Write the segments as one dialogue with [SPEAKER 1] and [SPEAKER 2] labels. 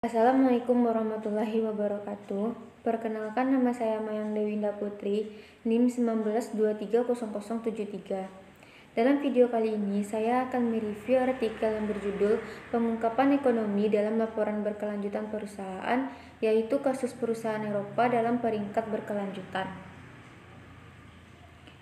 [SPEAKER 1] Assalamualaikum warahmatullahi wabarakatuh. Perkenalkan, nama saya Mayang Dewinda Putri, NIM 19230073. Dalam video kali ini, saya akan mereview artikel yang berjudul Pengungkapan Ekonomi dalam Laporan Berkelanjutan Perusahaan, yaitu kasus perusahaan Eropa dalam peringkat berkelanjutan.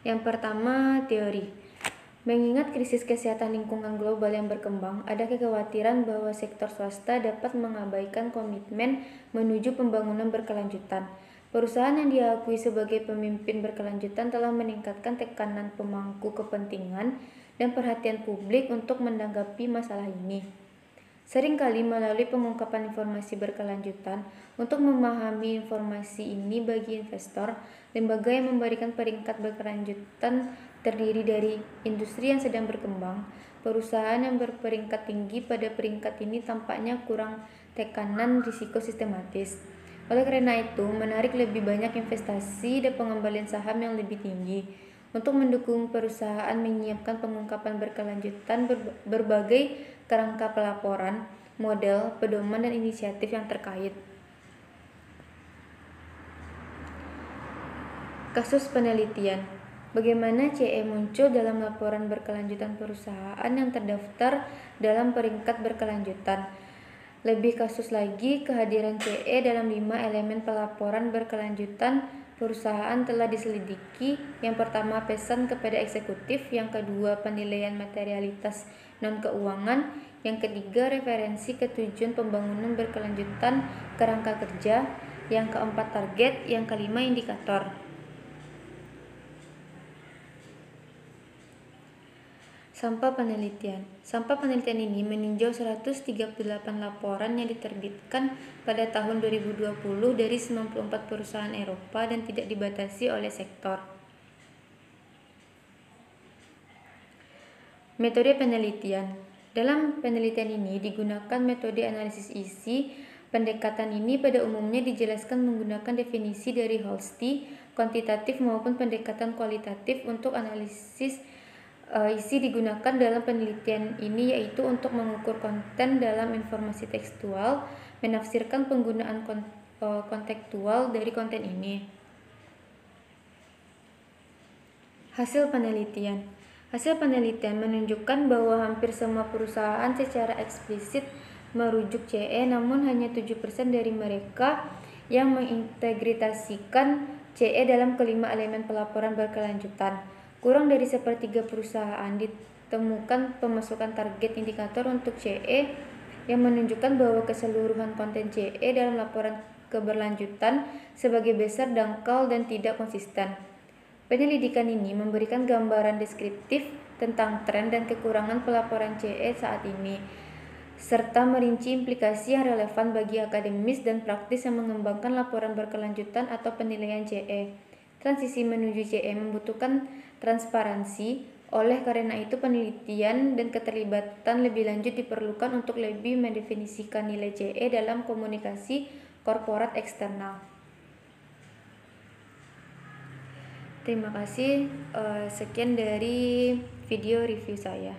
[SPEAKER 1] Yang pertama, teori. Mengingat krisis kesehatan lingkungan global yang berkembang, ada kekhawatiran bahwa sektor swasta dapat mengabaikan komitmen menuju pembangunan berkelanjutan. Perusahaan yang diakui sebagai pemimpin berkelanjutan telah meningkatkan tekanan pemangku kepentingan dan perhatian publik untuk menanggapi masalah ini. Seringkali melalui pengungkapan informasi berkelanjutan. Untuk memahami informasi ini bagi investor, lembaga yang memberikan peringkat berkelanjutan terdiri dari industri yang sedang berkembang. Perusahaan yang berperingkat tinggi pada peringkat ini tampaknya kurang tekanan risiko sistematis. Oleh karena itu, menarik lebih banyak investasi dan pengembalian saham yang lebih tinggi. Untuk mendukung perusahaan menyiapkan pengungkapan berkelanjutan berbagai kerangka pelaporan, model, pedoman, dan inisiatif yang terkait. Kasus penelitian. Bagaimana CE muncul dalam laporan berkelanjutan perusahaan yang terdaftar dalam peringkat berkelanjutan? Lebih kasus lagi, kehadiran CE dalam 5 elemen pelaporan berkelanjutan perusahaan telah diselidiki. Yang pertama, pesan kepada eksekutif. Yang kedua, penilaian materialitas non-keuangan. Yang ketiga, referensi ke tujuan pembangunan berkelanjutan kerangka kerja. Yang keempat, target. Yang kelima, indikator. Sampel penelitian. Sampel penelitian ini meninjau 138 laporan yang diterbitkan pada tahun 2020 dari 94 perusahaan Eropa dan tidak dibatasi oleh sektor. Metode penelitian. Dalam penelitian ini digunakan metode analisis isi. Pendekatan ini pada umumnya dijelaskan menggunakan definisi dari Holsti, kuantitatif maupun pendekatan kualitatif. Untuk analisis isi digunakan dalam penelitian ini yaitu untuk mengukur konten dalam informasi tekstual, menafsirkan penggunaan kontekstual dari konten ini. Hasil penelitian. Hasil penelitian menunjukkan bahwa hampir semua perusahaan secara eksplisit merujuk CE, namun hanya 7% dari mereka yang mengintegrasikan CE dalam kelima elemen pelaporan berkelanjutan. Kurang dari sepertiga perusahaan ditemukan pemasukan target indikator untuk CE yang menunjukkan bahwa keseluruhan konten CE dalam laporan keberlanjutan sebagai besar dangkal dan tidak konsisten. Penyelidikan ini memberikan gambaran deskriptif tentang tren dan kekurangan pelaporan CE saat ini, serta merinci implikasi yang relevan bagi akademis dan praktis yang mengembangkan laporan berkelanjutan atau penilaian CE. Transisi menuju CE membutuhkan transparansi, oleh karena itu penelitian dan keterlibatan lebih lanjut diperlukan untuk lebih mendefinisikan nilai CE dalam komunikasi korporat eksternal. Terima kasih, sekian dari video review saya.